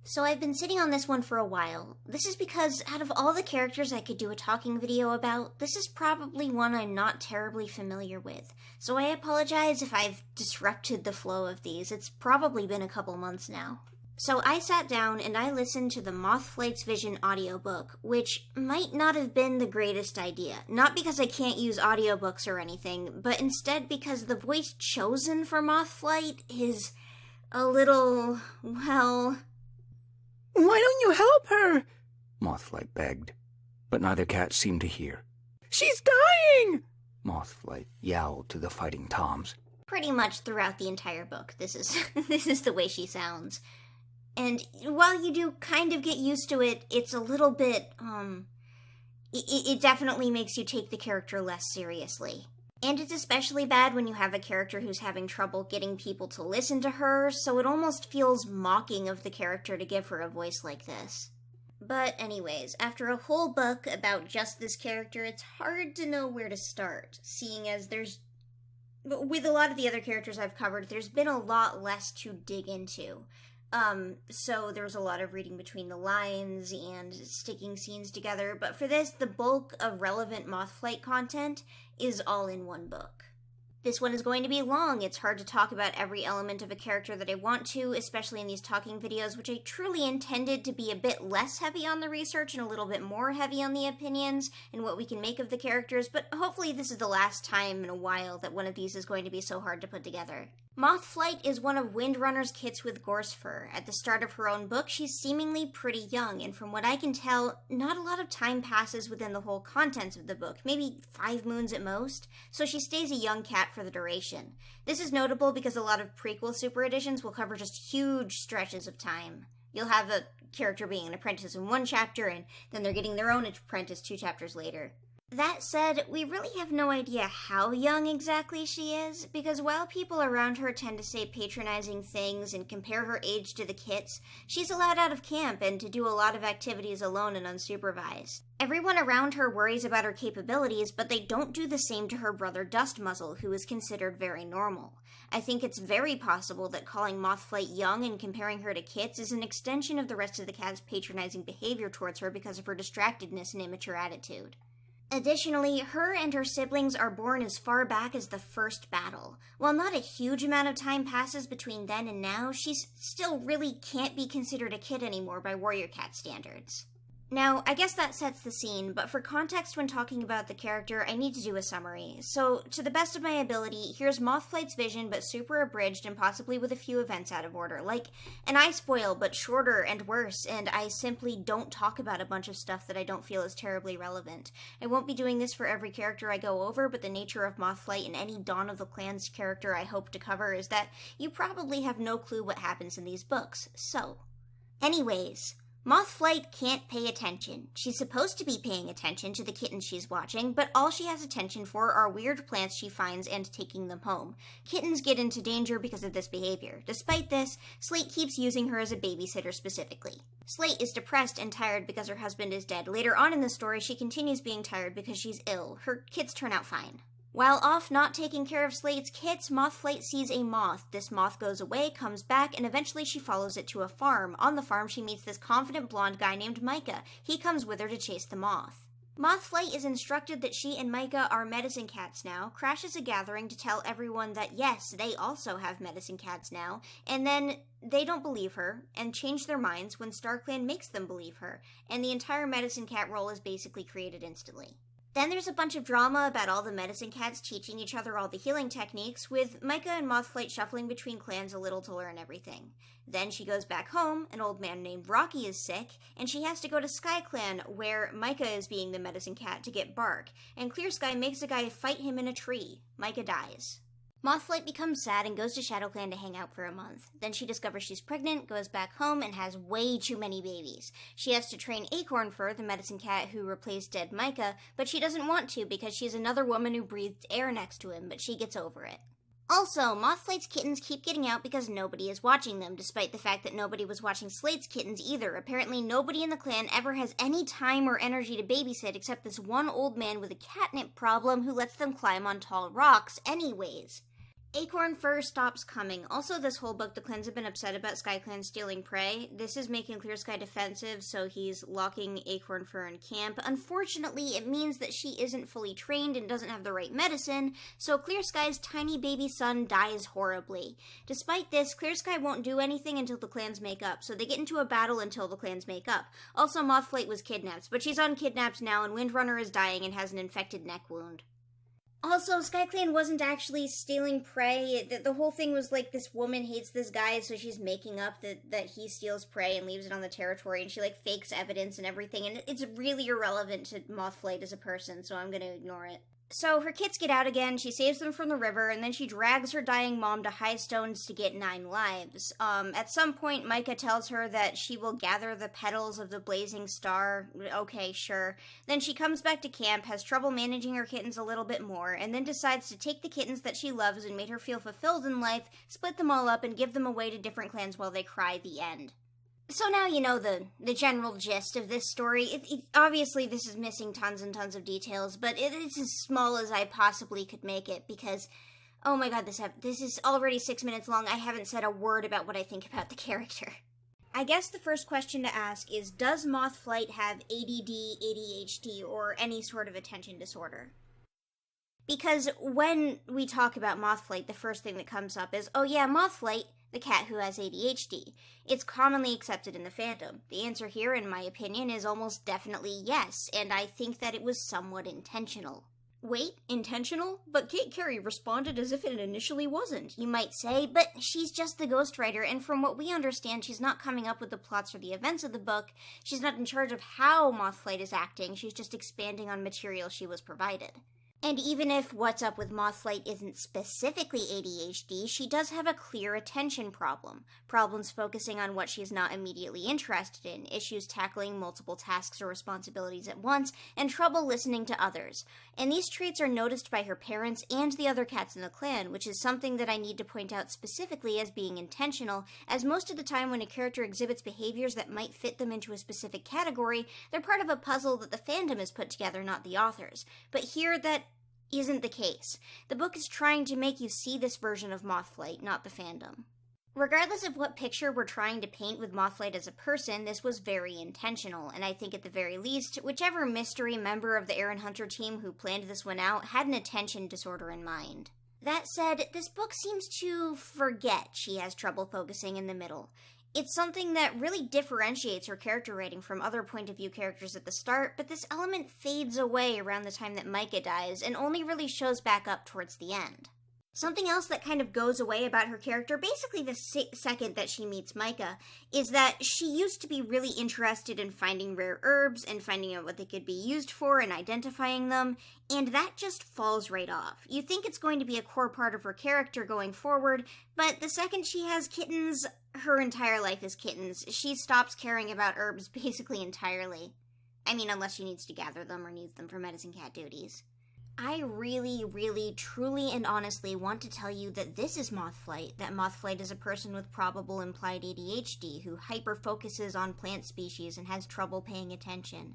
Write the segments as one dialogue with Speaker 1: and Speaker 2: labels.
Speaker 1: So I've been sitting on this one for a while. This is because out of all the characters I could do a talking video about, this is probably one I'm not terribly familiar with. So I apologize if I've disrupted the flow of these. It's probably been a couple months now. So I sat down and I listened to the Moth Vision audiobook, which might not have been the greatest idea. Not because I can't use audiobooks or anything, but instead because the voice chosen for Moth Flight is a little, well...
Speaker 2: "Why don't you help her?" Mothflight begged, but neither cat seemed to hear. "She's dying!" Mothflight yowled to the fighting toms.
Speaker 1: Pretty much throughout the entire book, this is the way she sounds. And while you do kind of get used to it, it's a little bit, it definitely makes you take the character less seriously. And it's especially bad when you have a character who's having trouble getting people to listen to her, so it almost feels mocking of the character to give her a voice like this. But anyways, after a whole book about just this character, it's hard to know where to start, seeing as with a lot of the other characters I've covered, there's been a lot less to dig into. So there's a lot of reading between the lines and sticking scenes together, but for this, the bulk of relevant Mothflight content is all in one book. This one is going to be long. It's hard to talk about every element of a character that I want to, especially in these talking videos, which I truly intended to be a bit less heavy on the research and a little bit more heavy on the opinions and what we can make of the characters, but hopefully this is the last time in a while that one of these is going to be so hard to put together. Mothflight is one of Windrunner's kits with gorse fur. At the start of her own book, she's seemingly pretty young, and from what I can tell, not a lot of time passes within the whole contents of the book, maybe 5 moons at most, so she stays a young cat for the duration. This is notable because a lot of prequel super editions will cover just huge stretches of time. You'll have a character being an apprentice in one chapter, and then they're getting their own apprentice 2 chapters later. That said, we really have no idea how young exactly she is, because while people around her tend to say patronizing things and compare her age to the kits, she's allowed out of camp and to do a lot of activities alone and unsupervised. Everyone around her worries about her capabilities, but they don't do the same to her brother Dustmuzzle, who is considered very normal. I think it's very possible that calling Mothflight young and comparing her to kits is an extension of the rest of the cat's patronizing behavior towards her because of her distractedness and immature attitude. Additionally, her and her siblings are born as far back as the first battle. While not a huge amount of time passes between then and now, she still really can't be considered a kid anymore by Warrior Cat standards. Now, I guess that sets the scene, but for context when talking about the character, I need to do a summary. So, to the best of my ability, here's Mothflight's vision, but super abridged and possibly with a few events out of order. Like, an eye spoil, but shorter and worse, and I simply don't talk about a bunch of stuff that I don't feel is terribly relevant. I won't be doing this for every character I go over, but the nature of Mothflight and any Dawn of the Clans character I hope to cover is that you probably have no clue what happens in these books, so. Anyways, Mothflight can't pay attention. She's supposed to be paying attention to the kittens she's watching, but all she has attention for are weird plants she finds and taking them home. Kittens get into danger because of this behavior. Despite this, Slate keeps using her as a babysitter specifically. Slate is depressed and tired because her husband is dead. Later on in the story, she continues being tired because she's ill. Her kits turn out fine. While off not taking care of Slate's kits, Mothflight sees a moth. This moth goes away, comes back, and eventually she follows it to a farm. On the farm, she meets this confident blonde guy named Micah. He comes with her to chase the moth. Mothflight is instructed that she and Micah are medicine cats now, crashes a gathering to tell everyone that yes, they also have medicine cats now, and then they don't believe her, and change their minds when StarClan makes them believe her, and the entire medicine cat role is basically created instantly. Then there's a bunch of drama about all the medicine cats teaching each other all the healing techniques, with Micah and Mothflight shuffling between clans a little to learn everything. Then she goes back home, an old man named Rocky is sick, and she has to go to Sky Clan, where Micah is being the medicine cat, to get bark, and Clear Sky makes a guy fight him in a tree. Micah dies. Mothflight becomes sad and goes to ShadowClan to hang out for a month. Then she discovers she's pregnant, goes back home, and has way too many babies. She has to train Acorn for the medicine cat who replaced dead Micah, but she doesn't want to because she's another woman who breathed air next to him, but she gets over it. Also, Mothflight's kittens keep getting out because nobody is watching them, despite the fact that nobody was watching Slate's kittens either. Apparently nobody in the clan ever has any time or energy to babysit except this one old man with a catnip problem who lets them climb on tall rocks anyways. Acorn fur stops coming. Also, this whole book, the clans have been upset about SkyClan stealing prey. This is making Clear Sky defensive, so he's locking Acorn fur in camp. Unfortunately, it means that she isn't fully trained and doesn't have the right medicine, so Clear Sky's tiny baby son dies horribly. Despite this, Clear Sky won't do anything until the clans make up, so they get into a battle until the clans make up. Also, Mothflight was kidnapped, but she's unkidnapped now, and Windrunner is dying and has an infected neck wound. Also, SkyClan wasn't actually stealing prey. The whole thing was like this woman hates this guy, so she's making up that he steals prey and leaves it on the territory, and she like fakes evidence and everything, and it's really irrelevant to Mothflight as a person, so I'm gonna ignore it. So her kids get out again, she saves them from the river, and then she drags her dying mom to High Stones to get 9 lives. At some point, Micah tells her that she will gather the petals of the blazing star. Okay, sure. Then she comes back to camp, has trouble managing her kittens a little bit more, and then decides to take the kittens that she loves and made her feel fulfilled in life, split them all up, and give them away to different clans while they cry the end. So now you know the general gist of this story. Obviously, this is missing tons and tons of details, but it's as small as I possibly could make it because, oh my god, this is already 6 minutes long. I haven't said a word about what I think about the character. I guess the first question to ask is, does Mothflight have ADD, ADHD, or any sort of attention disorder? Because when we talk about Mothflight, the first thing that comes up is, oh yeah, Mothflight, the cat who has ADHD. It's commonly accepted in the fandom. The answer here, in my opinion, is almost definitely yes, and I think that it was somewhat intentional. Wait, intentional? But Kate Carey responded as if it initially wasn't. You might say, but she's just the ghostwriter, and from what we understand, she's not coming up with the plots or the events of the book. She's not in charge of how Mothflight is acting, she's just expanding on material she was provided. And even if What's Up with Mothflight isn't specifically ADHD, she does have a clear attention problem. Problems focusing on what she's not immediately interested in, issues tackling multiple tasks or responsibilities at once, and trouble listening to others. And these traits are noticed by her parents and the other cats in the clan, which is something that I need to point out specifically as being intentional, as most of the time when a character exhibits behaviors that might fit them into a specific category, they're part of a puzzle that the fandom has put together, not the authors. But here, that isn't the case. The book is trying to make you see this version of Mothflight, not the fandom. Regardless of what picture we're trying to paint with Mothflight as a person, this was very intentional, and I think at the very least, whichever mystery member of the Aaron Hunter team who planned this one out had an attention disorder in mind. That said, this book seems to forget she has trouble focusing in the middle. It's something that really differentiates her character rating from other point-of-view characters at the start, but this element fades away around the time that Micah dies and only really shows back up towards the end. Something else that kind of goes away about her character, basically the second that she meets Micah, is that she used to be really interested in finding rare herbs and finding out what they could be used for and identifying them, and that just falls right off. You think it's going to be a core part of her character going forward, but the second she has kittens, her entire life is kittens. She stops caring about herbs basically entirely. I mean, unless she needs to gather them or needs them for medicine cat duties. I really, really, truly, and honestly want to tell you that this is Mothflight, that Mothflight is a person with probable implied ADHD who hyper-focuses on plant species and has trouble paying attention.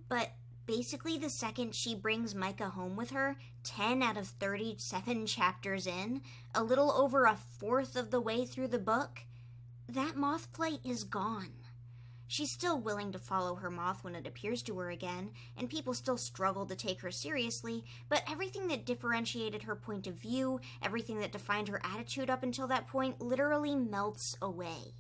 Speaker 1: But basically the second she brings Micah home with her, 10 out of 37 chapters in, a little over a fourth of the way through the book, that Mothflight is gone. She's still willing to follow her moth when it appears to her again, and people still struggle to take her seriously, but everything that differentiated her point of view, everything that defined her attitude up until that point, literally melts away.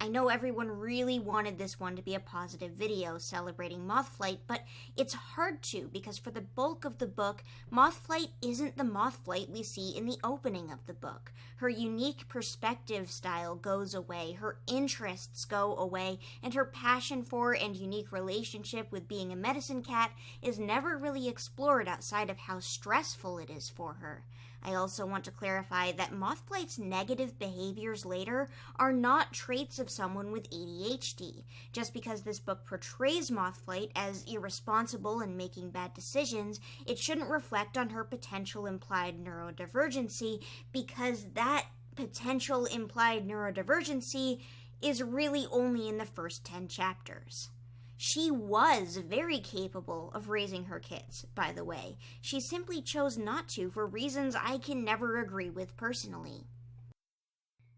Speaker 1: I know everyone really wanted this one to be a positive video celebrating Mothflight, but it's hard to because for the bulk of the book, Mothflight isn't the Mothflight we see in the opening of the book. Her unique perspective style goes away, her interests go away, and her passion for and unique relationship with being a medicine cat is never really explored outside of how stressful it is for her. I also want to clarify that Mothflight's negative behaviors later are not traits of someone with ADHD. Just because this book portrays Mothflight as irresponsible and making bad decisions, it shouldn't reflect on her potential implied neurodivergency, because that potential implied neurodivergency is really only in the first 10 chapters. She was very capable of raising her kids, by the way. She simply chose not to for reasons I can never agree with personally.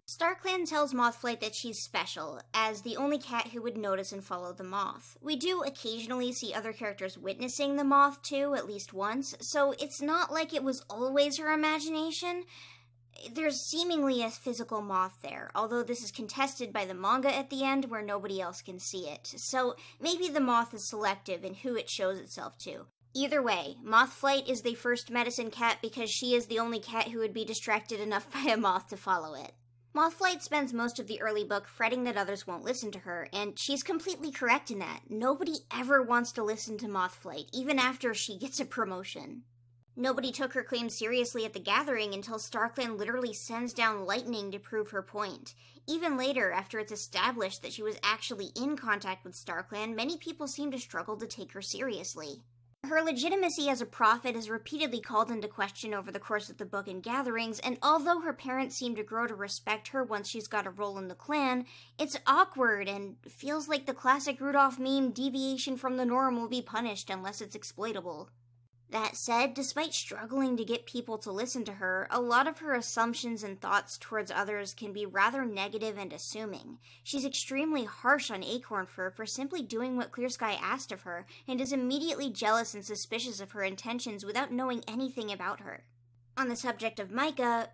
Speaker 1: StarClan tells Mothflight that she's special, as the only cat who would notice and follow the moth. We do occasionally see other characters witnessing the moth too, at least once, so it's not like it was always her imagination. There's seemingly a physical moth there, although this is contested by the manga at the end where nobody else can see it, so maybe the moth is selective in who it shows itself to. Either way, Mothflight is the first medicine cat because she is the only cat who would be distracted enough by a moth to follow it. Mothflight spends most of the early book fretting that others won't listen to her, and she's completely correct in that. Nobody ever wants to listen to Mothflight, even after she gets a promotion. Nobody took her claim seriously at the gathering until StarClan literally sends down lightning to prove her point. Even later, after it's established that she was actually in contact with StarClan, many people seem to struggle to take her seriously. Her legitimacy as a prophet is repeatedly called into question over the course of the book and gatherings, and although her parents seem to grow to respect her once she's got a role in the clan, it's awkward and feels like the classic Rudolph meme deviation from the norm will be punished unless it's exploitable. That said, despite struggling to get people to listen to her, a lot of her assumptions and thoughts towards others can be rather negative and assuming. She's extremely harsh on Acorn for simply doing what Clear Sky asked of her, and is immediately jealous and suspicious of her intentions without knowing anything about her. On the subject of Micah,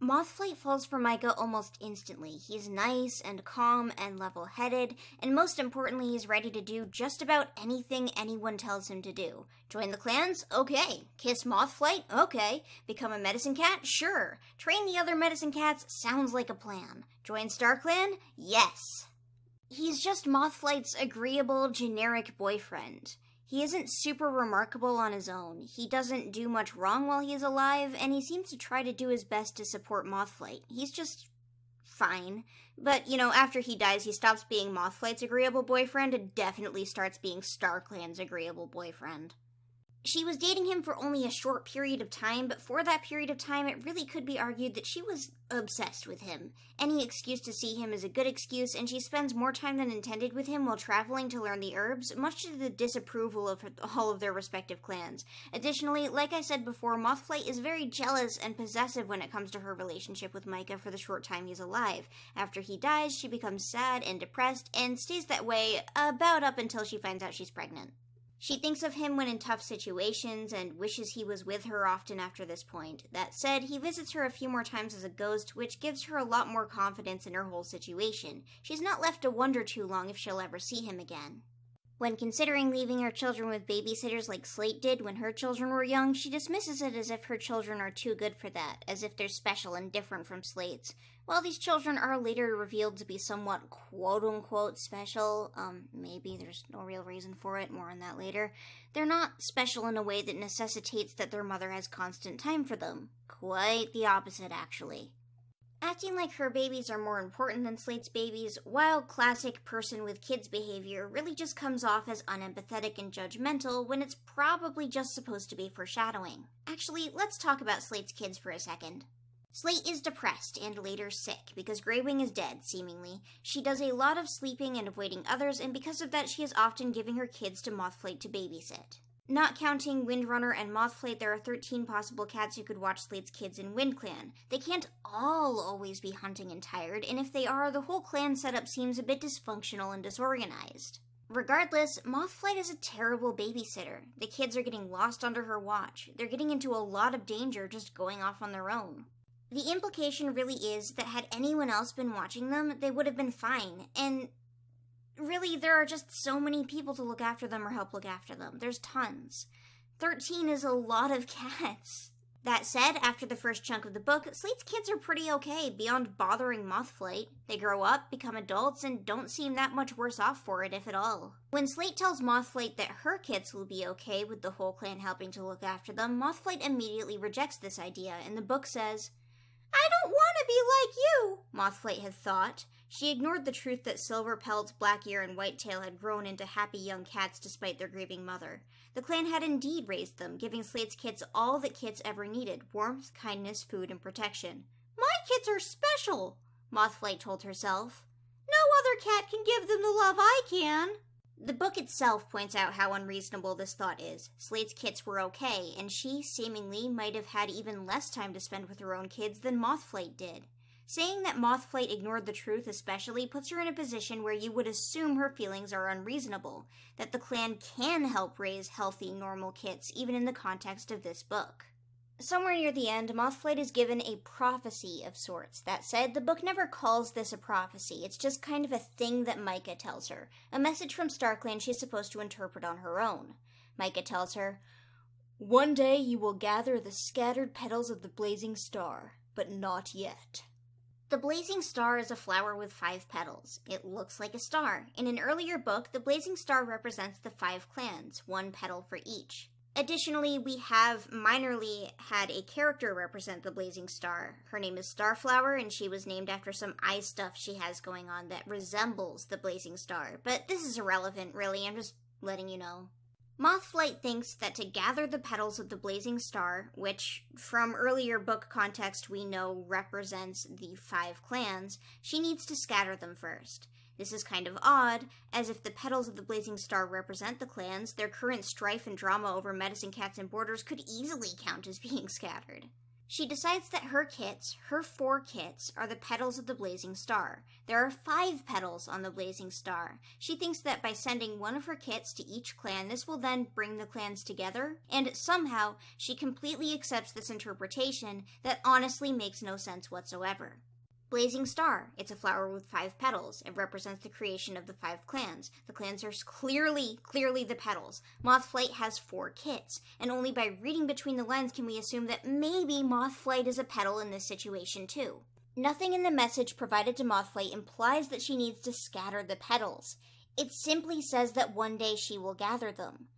Speaker 1: Mothflight falls for Micah almost instantly. He's nice and calm and level-headed, and most importantly, he's ready to do just about anything anyone tells him to do. Join the clans? Okay. Kiss Mothflight? Okay. Become a medicine cat? Sure. Train the other medicine cats? Sounds like a plan. Join StarClan? Yes. He's just Mothflight's agreeable, generic boyfriend. He isn't super remarkable on his own. He doesn't do much wrong while he's alive, and he seems to try to do his best to support Mothflight. He's just fine. But, after he dies, he stops being Mothflight's agreeable boyfriend and definitely starts being StarClan's agreeable boyfriend. She was dating him for only a short period of time, but for that period of time, it really could be argued that she was obsessed with him. Any excuse to see him is a good excuse, and she spends more time than intended with him while traveling to learn the herbs, much to the disapproval of all of their respective clans. Additionally, like I said before, Mothflight is very jealous and possessive when it comes to her relationship with Micah for the short time he's alive. After he dies, she becomes sad and depressed, and stays that way about up until she finds out she's pregnant. She thinks of him when in tough situations and wishes he was with her often after this point. That said, he visits her a few more times as a ghost, which gives her a lot more confidence in her whole situation. She's not left to wonder too long if she'll ever see him again. When considering leaving her children with babysitters like Slate did when her children were young, she dismisses it as if her children are too good for that, as if they're special and different from Slate's. While these children are later revealed to be somewhat quote-unquote special, maybe there's no real reason for it, more on that later, they're not special in a way that necessitates that their mother has constant time for them. Quite the opposite, actually. Acting like her babies are more important than Slate's babies, while classic person with kids behavior really just comes off as unempathetic and judgmental when it's probably just supposed to be foreshadowing. Actually, let's talk about Slate's kids for a second. Slate is depressed and later sick because Greywing is dead, seemingly. She does a lot of sleeping and avoiding others, and because of that she is often giving her kids to Mothflight to babysit. Not counting Windrunner and Mothflight, there are 13 possible cats who could watch Slate's kids in WindClan. They can't all always be hunting and tired, and if they are, the whole clan setup seems a bit dysfunctional and disorganized. Regardless, Mothflight is a terrible babysitter. The kids are getting lost under her watch. They're getting into a lot of danger just going off on their own. The implication really is that had anyone else been watching them, they would have been fine, and really, there are just so many people to look after them or help look after them. There's tons. 13 is a lot of cats. That said, after the first chunk of the book, Slate's kids are pretty okay, beyond bothering Mothflight. They grow up, become adults, and don't seem that much worse off for it, if at all. When Slate tells Mothflight that her kids will be okay with the whole clan helping to look after them, Mothflight immediately rejects this idea, and the book says, "I don't want to be like you," Mothflight had thought. She ignored the truth that Silverpelt, Blackear, and Whitetail had grown into happy young cats despite their grieving mother. The clan had indeed raised them, giving Slate's kids all that kids ever needed: warmth, kindness, food, and protection. "My kids are special," Mothflight told herself. "No other cat can give them the love I can." The book itself points out how unreasonable this thought is. Slate's kits were okay, and she, seemingly, might have had even less time to spend with her own kids than Mothflight did. Saying that Mothflight ignored the truth especially puts her in a position where you would assume her feelings are unreasonable, that the clan can help raise healthy, normal kits, even in the context of this book. Somewhere near the end, Mothflight is given a prophecy of sorts. That said, the book never calls this a prophecy. It's just kind of a thing that Micah tells her, a message from StarClan she's supposed to interpret on her own. Micah tells her, "One day you will gather the scattered petals of the blazing star, but not yet." The blazing star is a flower with 5 petals. It looks like a star. In an earlier book, the blazing star represents the 5 clans, 1 petal for each. Additionally, we have minorly had a character represent the blazing star. Her name is Starflower, and she was named after some eye stuff she has going on that resembles the blazing star. But this is irrelevant, really. I'm just letting you know. Mothflight thinks that to gather the petals of the blazing star, which from earlier book context we know represents the 5 clans, she needs to scatter them first. This is kind of odd, as if the petals of the blazing star represent the clans, their current strife and drama over medicine cats and borders could easily count as being scattered. She decides that her kits, her 4 kits, are the petals of the blazing star. There are 5 petals on the blazing star. She thinks that by sending one of her kits to each clan, this will then bring the clans together, and somehow she completely accepts this interpretation that honestly makes no sense whatsoever. Blazing Star. It's a flower with 5 petals. It represents the creation of the 5 clans. The clans are clearly the petals. Mothflight has 4 kits, and only by reading between the lines can we assume that maybe Mothflight is a petal in this situation too. Nothing in the message provided to Mothflight implies that she needs to scatter the petals. It simply says that one day she will gather them.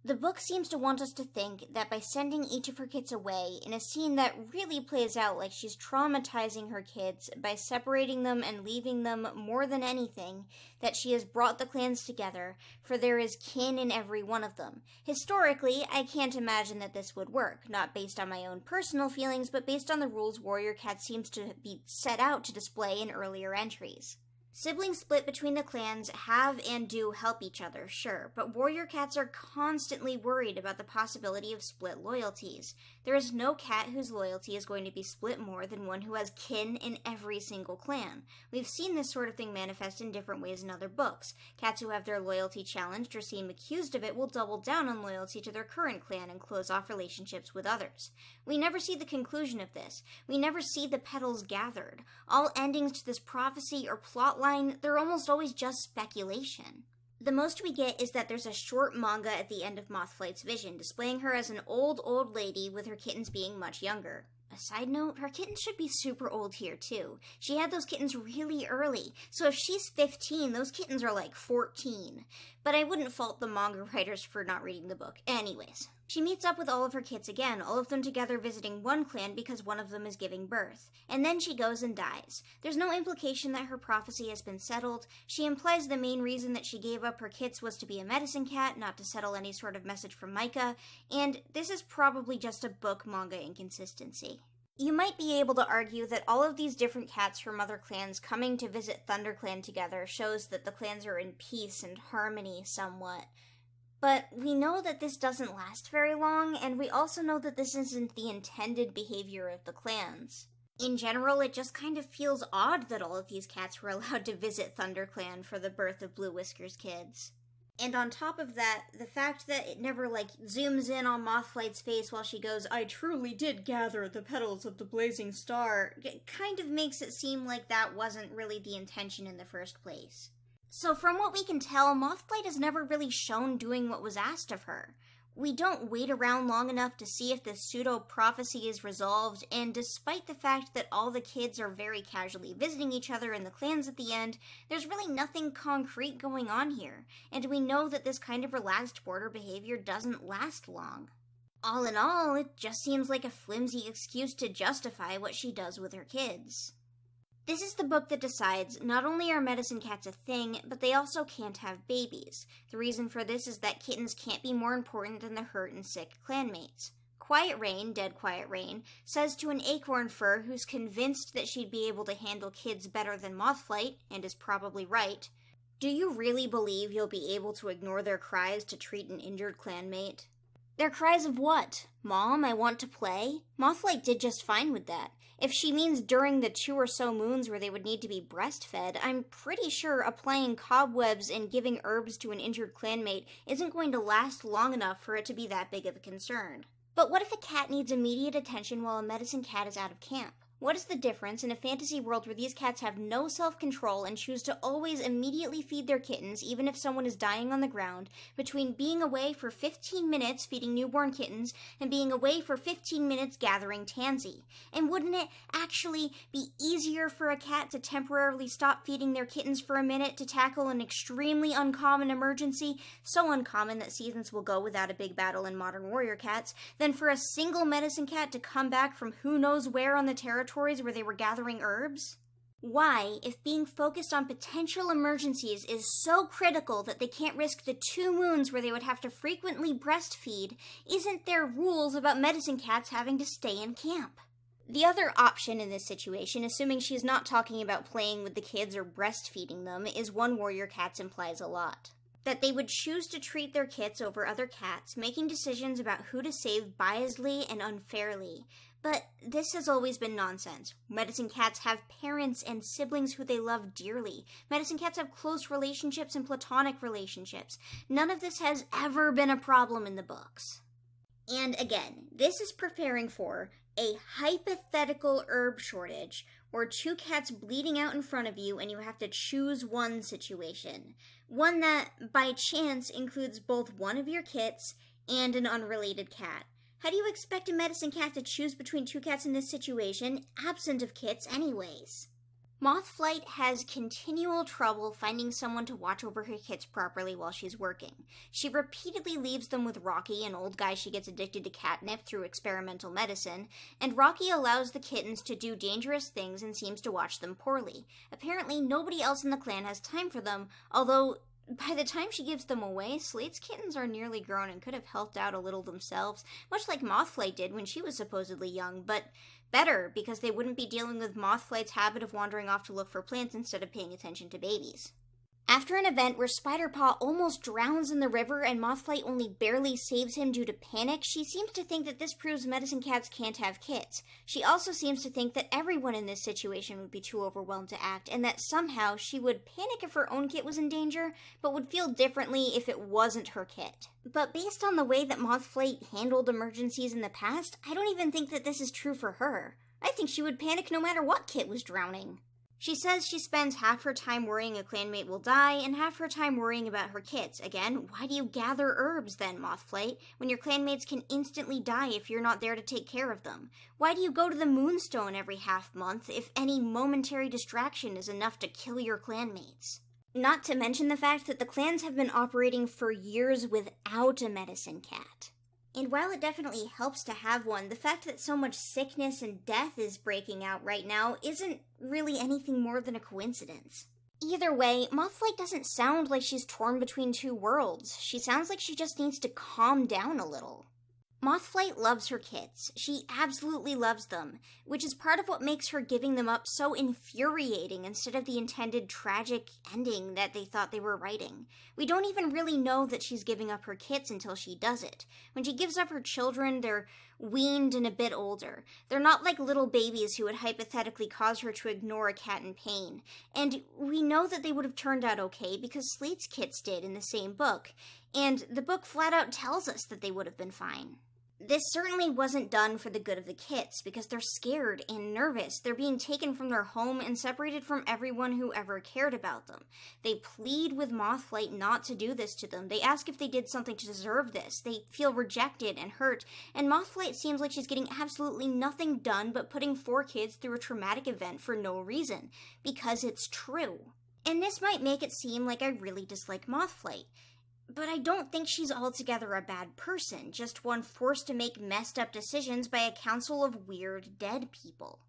Speaker 1: The book seems to want us to think that by sending each of her kits away in a scene that really plays out like she's traumatizing her kids by separating them and leaving them more than anything, that she has brought the clans together, for there is kin in every one of them. Historically, I can't imagine that this would work, not based on my own personal feelings, but based on the rules Warrior Cat seems to be set out to display in earlier entries. Siblings split between the clans have and do help each other, sure, but warrior cats are constantly worried about the possibility of split loyalties. There is no cat whose loyalty is going to be split more than one who has kin in every single clan. We've seen this sort of thing manifest in different ways in other books. Cats who have their loyalty challenged or seem accused of it will double down on loyalty to their current clan and close off relationships with others. We never see the conclusion of this. We never see the petals gathered. All endings to this prophecy or plot they're almost always just speculation. The most we get is that there's a short manga at the end of Mothflight's vision, displaying her as an old lady with her kittens being much younger. A side note, her kittens should be super old here too. She had those kittens really early, so if she's 15, those kittens are like 14. But I wouldn't fault the manga writers for not reading the book. Anyways. She meets up with all of her kits again, all of them together visiting one clan because one of them is giving birth. And then she goes and dies. There's no implication that her prophecy has been settled. She implies the main reason that she gave up her kits was to be a medicine cat, not to settle any sort of message from Micah, and this is probably just a book-manga inconsistency. You might be able to argue that all of these different cats from other clans coming to visit ThunderClan together shows that the clans are in peace and harmony somewhat. But we know that this doesn't last very long, and we also know that this isn't the intended behavior of the clans. In general, it just kind of feels odd that all of these cats were allowed to visit ThunderClan for the birth of Blue Whisker's kids. And on top of that, the fact that it never, zooms in on Mothflight's face while she goes, "I truly did gather the petals of the blazing star," it kind of makes it seem like that wasn't really the intention in the first place. So from what we can tell, Mothflight is never really shown doing what was asked of her. We don't wait around long enough to see if the pseudo-prophecy is resolved, and despite the fact that all the kids are very casually visiting each other in the clans at the end, there's really nothing concrete going on here, and we know that this kind of relaxed border behavior doesn't last long. All in all, it just seems like a flimsy excuse to justify what she does with her kids. This is the book that decides not only are medicine cats a thing, but they also can't have babies. The reason for this is that kittens can't be more important than the hurt and sick clanmates. Quiet Rain, Dead Quiet Rain, says to an acorn fur who's convinced that she'd be able to handle kids better than Mothflight, and is probably right, Do you really believe you'll be able to ignore their cries to treat an injured clanmate? Their cries of what? Mom, I want to play? Mothlight did just fine with that. If she means during the 2 or so moons where they would need to be breastfed, I'm pretty sure applying cobwebs and giving herbs to an injured clanmate isn't going to last long enough for it to be that big of a concern. But what if a cat needs immediate attention while a medicine cat is out of camp? What is the difference in a fantasy world where these cats have no self-control and choose to always immediately feed their kittens even if someone is dying on the ground, between being away for 15 minutes feeding newborn kittens and being away for 15 minutes gathering tansy? And wouldn't it actually be easier for a cat to temporarily stop feeding their kittens for a minute to tackle an extremely uncommon emergency, so uncommon that seasons will go without a big battle in Modern Warrior Cats, than for a single medicine cat to come back from who knows where on the territories where they were gathering herbs? Why, if being focused on potential emergencies is so critical that they can't risk the 2 moons where they would have to frequently breastfeed, isn't there rules about medicine cats having to stay in camp? The other option in this situation, assuming she's not talking about playing with the kids or breastfeeding them, is one Warrior Cats implies a lot. That they would choose to treat their kits over other cats, making decisions about who to save biasedly and unfairly. But this has always been nonsense. Medicine cats have parents and siblings who they love dearly. Medicine cats have close relationships and platonic relationships. None of this has ever been a problem in the books. And again, this is preparing for a hypothetical herb shortage, or 2 cats bleeding out in front of you and you have to choose one situation. One that, by chance, includes both one of your kits and an unrelated cat. How do you expect a medicine cat to choose between 2 cats in this situation, absent of kits anyways? Mothflight has continual trouble finding someone to watch over her kits properly while she's working. She repeatedly leaves them with Rocky, an old guy she gets addicted to catnip through experimental medicine, and Rocky allows the kittens to do dangerous things and seems to watch them poorly. Apparently, nobody else in the clan has time for them, although by the time she gives them away, Slate's kittens are nearly grown and could have helped out a little themselves, much like Mothflight did when she was supposedly young, but better, because they wouldn't be dealing with Mothflight's habit of wandering off to look for plants instead of paying attention to babies. After an event where Spiderpaw almost drowns in the river and Mothflight only barely saves him due to panic, she seems to think that this proves medicine cats can't have kits. She also seems to think that everyone in this situation would be too overwhelmed to act, and that somehow she would panic if her own kit was in danger, but would feel differently if it wasn't her kit. But based on the way that Mothflight handled emergencies in the past, I don't even think that this is true for her. I think she would panic no matter what kit was drowning. She says she spends half her time worrying a clanmate will die and half her time worrying about her kits. Again, why do you gather herbs then, Mothflight, when your clanmates can instantly die if you're not there to take care of them? Why do you go to the Moonstone every half month if any momentary distraction is enough to kill your clanmates? Not to mention the fact that the clans have been operating for years without a medicine cat. And while it definitely helps to have one, the fact that so much sickness and death is breaking out right now isn't really anything more than a coincidence. Either way, Mothflight doesn't sound like she's torn between 2 worlds. She sounds like she just needs to calm down a little. Mothflight loves her kits. She absolutely loves them, which is part of what makes her giving them up so infuriating instead of the intended tragic ending that they thought they were writing. We don't even really know that she's giving up her kits until she does it. When she gives up her children, they're weaned and a bit older. They're not like little babies who would hypothetically cause her to ignore a cat in pain. And we know that they would have turned out okay because Slate's kits did in the same book, and the book flat out tells us that they would have been fine. This certainly wasn't done for the good of the kits, because they're scared and nervous. They're being taken from their home and separated from everyone who ever cared about them. They plead with Mothflight not to do this to them. They ask if they did something to deserve this. They feel rejected and hurt, and Mothflight seems like she's getting absolutely nothing done but putting 4 kids through a traumatic event for no reason, because it's true. And this might make it seem like I really dislike Mothflight. But I don't think she's altogether a bad person, just one forced to make messed up decisions by a council of weird dead people.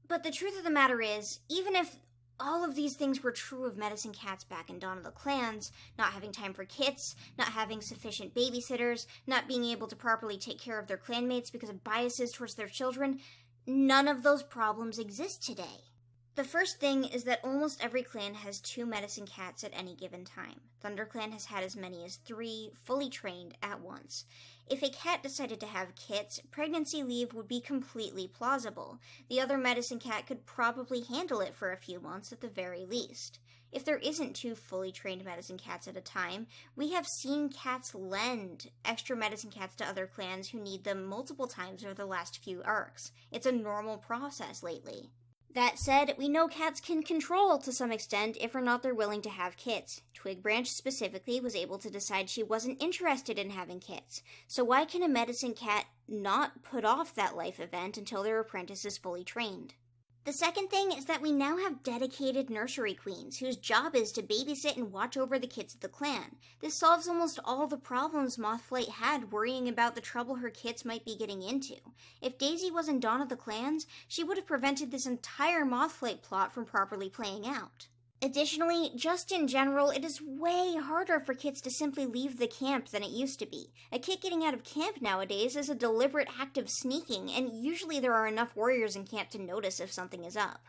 Speaker 1: But the truth of the matter is, even if all of these things were true of medicine cats back in Dawn of the Clans, not having time for kits, not having sufficient babysitters, not being able to properly take care of their clanmates because of biases towards their children, none of those problems exist today. The first thing is that almost every clan has 2 medicine cats at any given time. ThunderClan has had as many as 3, fully trained, at once. If a cat decided to have kits, pregnancy leave would be completely plausible. The other medicine cat could probably handle it for a few months at the very least. If there isn't 2 fully trained medicine cats at a time, we have seen cats lend extra medicine cats to other clans who need them multiple times over the last few arcs. It's a normal process lately. That said, we know cats can control to some extent if or not they're willing to have kits. Twig Branch specifically was able to decide she wasn't interested in having kits. So why can a medicine cat not put off that life event until their apprentice is fully trained? The second thing is that we now have dedicated nursery queens whose job is to babysit and watch over the kids of the clan. This solves almost all the problems Mothflight had worrying about the trouble her kits might be getting into. If Daisy wasn't Dawn of the Clans, she would have prevented this entire Mothflight plot from properly playing out. Additionally, just in general, it is way harder for kits to simply leave the camp than it used to be. A kit getting out of camp nowadays is a deliberate act of sneaking, and usually there are enough warriors in camp to notice if something is up.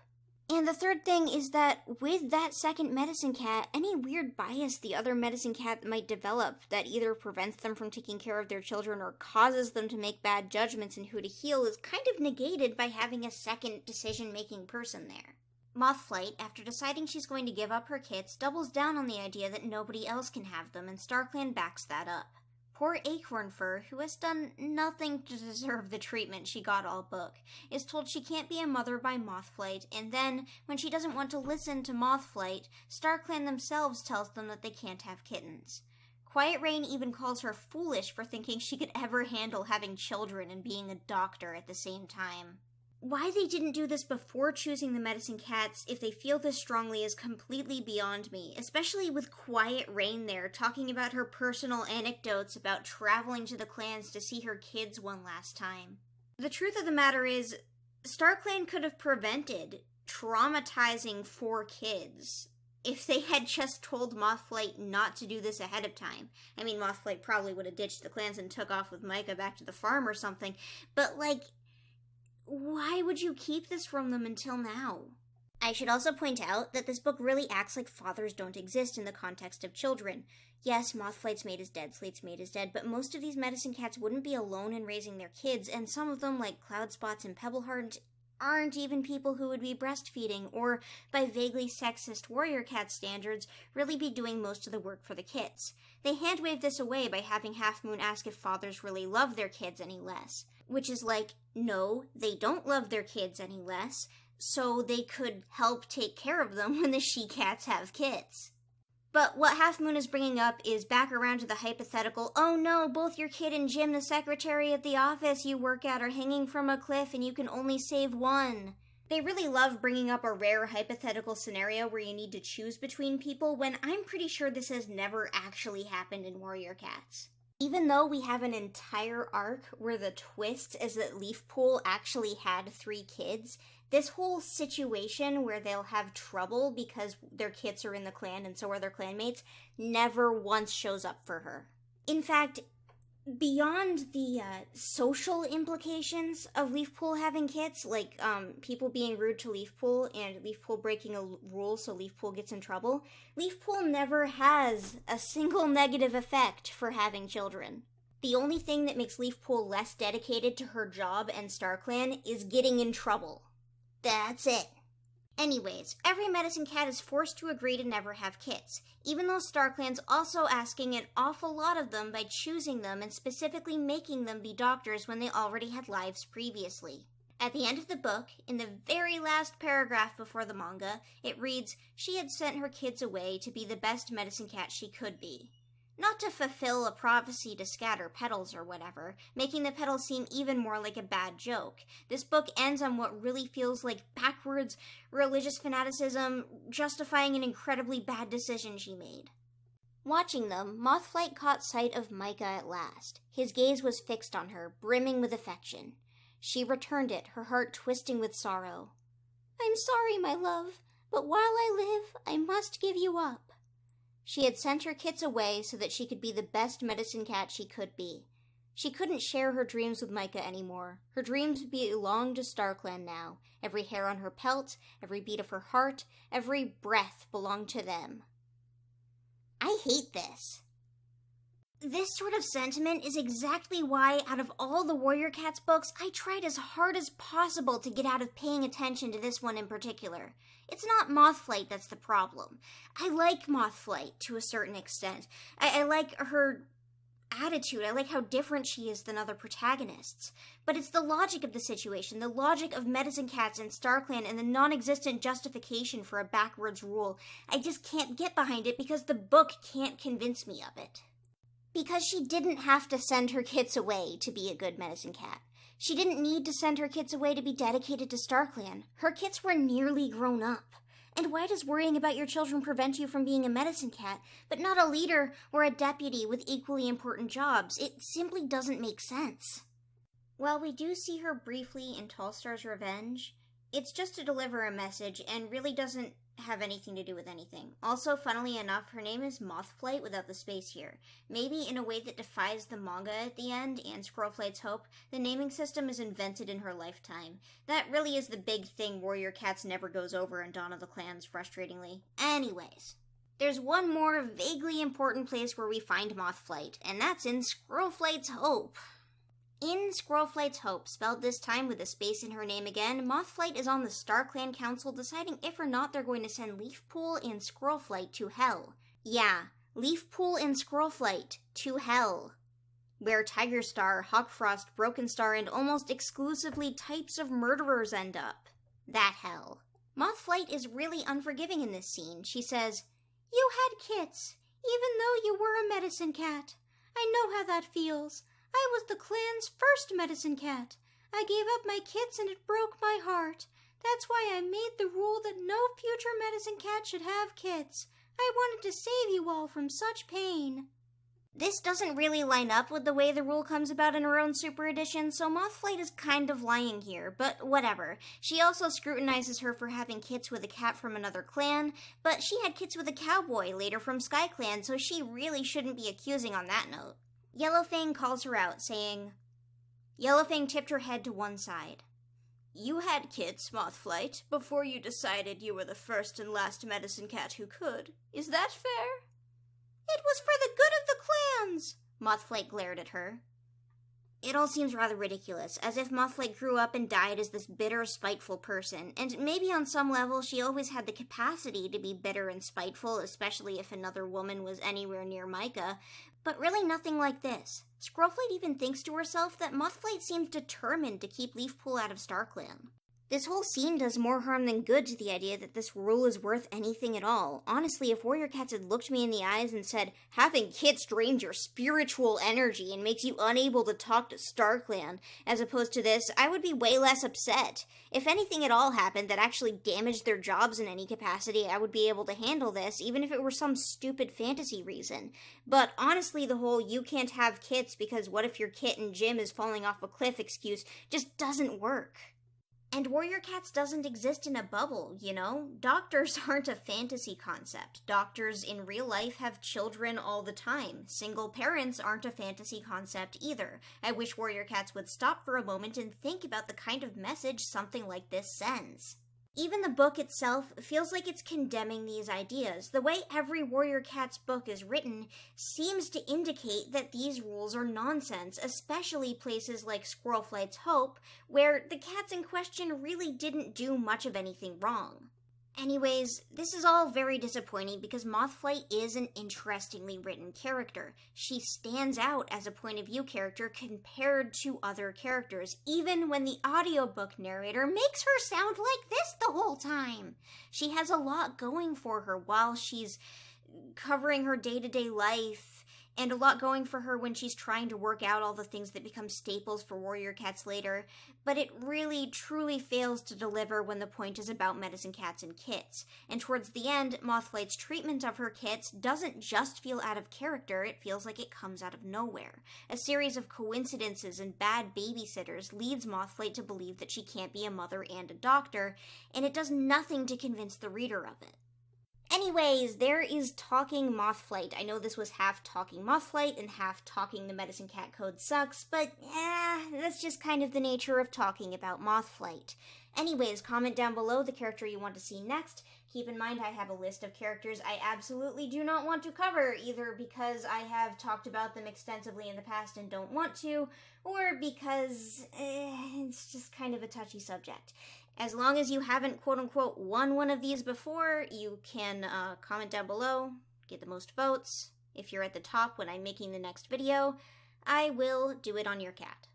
Speaker 1: And the third thing is that with that second medicine cat, any weird bias the other medicine cat might develop that either prevents them from taking care of their children or causes them to make bad judgments in who to heal is kind of negated by having a second decision-making person there. Mothflight, after deciding she's going to give up her kits, doubles down on the idea that nobody else can have them, and StarClan backs that up. Poor Acorn Fur, who has done nothing to deserve the treatment she got all book, is told she can't be a mother by Mothflight, and then, when she doesn't want to listen to Mothflight, StarClan themselves tells them that they can't have kittens. Quiet Rain even calls her foolish for thinking she could ever handle having children and being a doctor at the same time. Why they didn't do this before choosing the medicine cats if they feel this strongly is completely beyond me, especially with Quiet Rain there talking about her personal anecdotes about traveling to the clans to see her kids one last time. The truth of the matter is, StarClan could have prevented traumatizing 4 kids if they had just told Mothflight not to do this ahead of time. I mean, Mothflight probably would have ditched the clans and took off with Micah back to the farm or something, but why would you keep this from them until now? I should also point out that this book really acts like fathers don't exist in the context of children. Yes, Mothflight's mate is dead, Slate's mate is dead, but most of these medicine cats wouldn't be alone in raising their kids, and some of them, like Cloudspots and Pebbleheart, aren't even people who would be breastfeeding, or, by vaguely sexist warrior cat standards, really be doing most of the work for the kids. They hand-wave this away by having Half Moon ask if fathers really love their kids any less. Which is no, they don't love their kids any less, so they could help take care of them when the she-cats have kids. But what Half Moon is bringing up is back around to the hypothetical, oh no, both your kid and Jim, the secretary at the office you work at, are hanging from a cliff and you can only save one. They really love bringing up a rare hypothetical scenario where you need to choose between people when I'm pretty sure this has never actually happened in Warrior Cats. Even though we have an entire arc where the twist is that Leafpool actually had 3 kids, this whole situation where they'll have trouble because their kids are in the clan and so are their clanmates never once shows up for her. In fact, beyond the social implications of Leafpool having kids, people being rude to Leafpool and Leafpool breaking a rule so Leafpool gets in trouble, Leafpool never has a single negative effect for having children. The only thing that makes Leafpool less dedicated to her job and StarClan is getting in trouble. That's it. Anyways, every medicine cat is forced to agree to never have kits, even though StarClan's also asking an awful lot of them by choosing them and specifically making them be doctors when they already had lives previously. At the end of the book, in the very last paragraph before the manga, it reads, she had sent her kids away to be the best medicine cat she could be. Not to fulfill a prophecy to scatter petals or whatever, making the petals seem even more like a bad joke. This book ends on what really feels like backwards religious fanaticism, justifying an incredibly bad decision she made. Watching them, Mothflight caught sight of Micah at last. His gaze was fixed on her, brimming with affection. She returned it, her heart twisting with sorrow. I'm sorry, my love, but while I live, I must give you up. She had sent her kits away so that she could be the best medicine cat she could be. She couldn't share her dreams with Micah anymore. Her dreams belonged to StarClan now. Every hair on her pelt, every beat of her heart, every breath belonged to them. I hate this. This sort of sentiment is exactly why, out of all the Warrior Cats books, I tried as hard as possible to get out of paying attention to this one in particular. It's not Moth Flight that's the problem. I like Moth Flight to a certain extent. I like her attitude. I like how different she is than other protagonists. But it's the logic of the situation, the logic of Medicine Cats and StarClan, and the non-existent justification for a backwards rule. I just can't get behind it because the book can't convince me of it. Because she didn't have to send her kits away to be a good medicine cat. She didn't need to send her kits away to be dedicated to StarClan. Her kits were nearly grown up. And why does worrying about your children prevent you from being a medicine cat, but not a leader or a deputy with equally important jobs? It simply doesn't make sense. While we do see her briefly in Tallstar's Revenge, it's just to deliver a message and really doesn't have anything to do with anything. Also, funnily enough, her name is Mothflight without the space here. Maybe in a way that defies the manga at the end and Squirrelflight's hope, the naming system is invented in her lifetime. That really is the big thing Warrior Cats never goes over in Dawn of the Clans, frustratingly. Anyways, there's one more vaguely important place where we find Mothflight, and that's in Squirrelflight's hope. In Squirrelflight's hope, spelled this time with a space in her name again, Mothflight is on the StarClan Council deciding if or not they're going to send Leafpool and Squirrelflight to hell. Yeah, Leafpool and Squirrelflight to hell. Where Tiger Star, Hawkfrost, Broken Star, and almost exclusively types of murderers end up. That hell. Mothflight is really unforgiving in this scene. She says, "You had kits, even though you were a medicine cat. I know how that feels. I was the clan's first medicine cat. I gave up my kits and it broke my heart. That's why I made the rule that no future medicine cat should have kits. I wanted to save you all from such pain." This doesn't really line up with the way the rule comes about in her own Super Edition, so Mothflight is kind of lying here, but whatever. She also scrutinizes her for having kits with a cat from another clan, but she had kits with a cowboy later from Sky Clan, so she really shouldn't be accusing on that note. Yellowfang calls her out, saying, Yellowfang tipped her head to one side. "You had kits, Mothflight, before you decided you were the first and last medicine cat who could. Is that fair?" "It was for the good of the clans!" Mothflight glared at her. It all seems rather ridiculous, as if Mothflight grew up and died as this bitter, spiteful person, and maybe on some level she always had the capacity to be bitter and spiteful, especially if another woman was anywhere near Micah, but really nothing like this. Squirrelflight even thinks to herself that Mothflight seems determined to keep Leafpool out of StarClan. This whole scene does more harm than good to the idea that this rule is worth anything at all. Honestly, if Warrior Cats had looked me in the eyes and said, "Having kits drains your spiritual energy and makes you unable to talk to StarClan," as opposed to this, I would be way less upset. If anything at all happened that actually damaged their jobs in any capacity, I would be able to handle this, even if it were some stupid fantasy reason. But honestly, the whole "you can't have kits because what if your kit in gym is falling off a cliff" excuse just doesn't work. And Warrior Cats doesn't exist in a bubble, you know? Doctors aren't a fantasy concept. Doctors in real life have children all the time. Single parents aren't a fantasy concept either. I wish Warrior Cats would stop for a moment and think about the kind of message something like this sends. Even the book itself feels like it's condemning these ideas. The way every Warrior Cats book is written seems to indicate that these rules are nonsense, especially places like Squirrelflight's Hope, where the cats in question really didn't do much of anything wrong. Anyways, this is all very disappointing because Mothflight is an interestingly written character. She stands out as a point-of-view character compared to other characters, even when the audiobook narrator makes her sound like this the whole time. She has a lot going for her while she's covering her day-to-day life, and a lot going for her when she's trying to work out all the things that become staples for Warrior Cats later, but it really, truly fails to deliver when the point is about medicine cats and kits. And towards the end, Mothflight's treatment of her kits doesn't just feel out of character, it feels like it comes out of nowhere. A series of coincidences and bad babysitters leads Mothflight to believe that she can't be a mother and a doctor, and it does nothing to convince the reader of it. Anyways, there is Talking Moth Flight. I know this was half Talking Moth Flight and half Talking the Medicine Cat Code Sucks, but that's just kind of the nature of talking about Moth Flight. Anyways, comment down below the character you want to see next. Keep in mind I have a list of characters I absolutely do not want to cover, either because I have talked about them extensively in the past and don't want to, or because it's just kind of a touchy subject. As long as you haven't quote-unquote won one of these before, you can comment down below, get the most votes. If you're at the top when I'm making the next video, I will do it on your cat.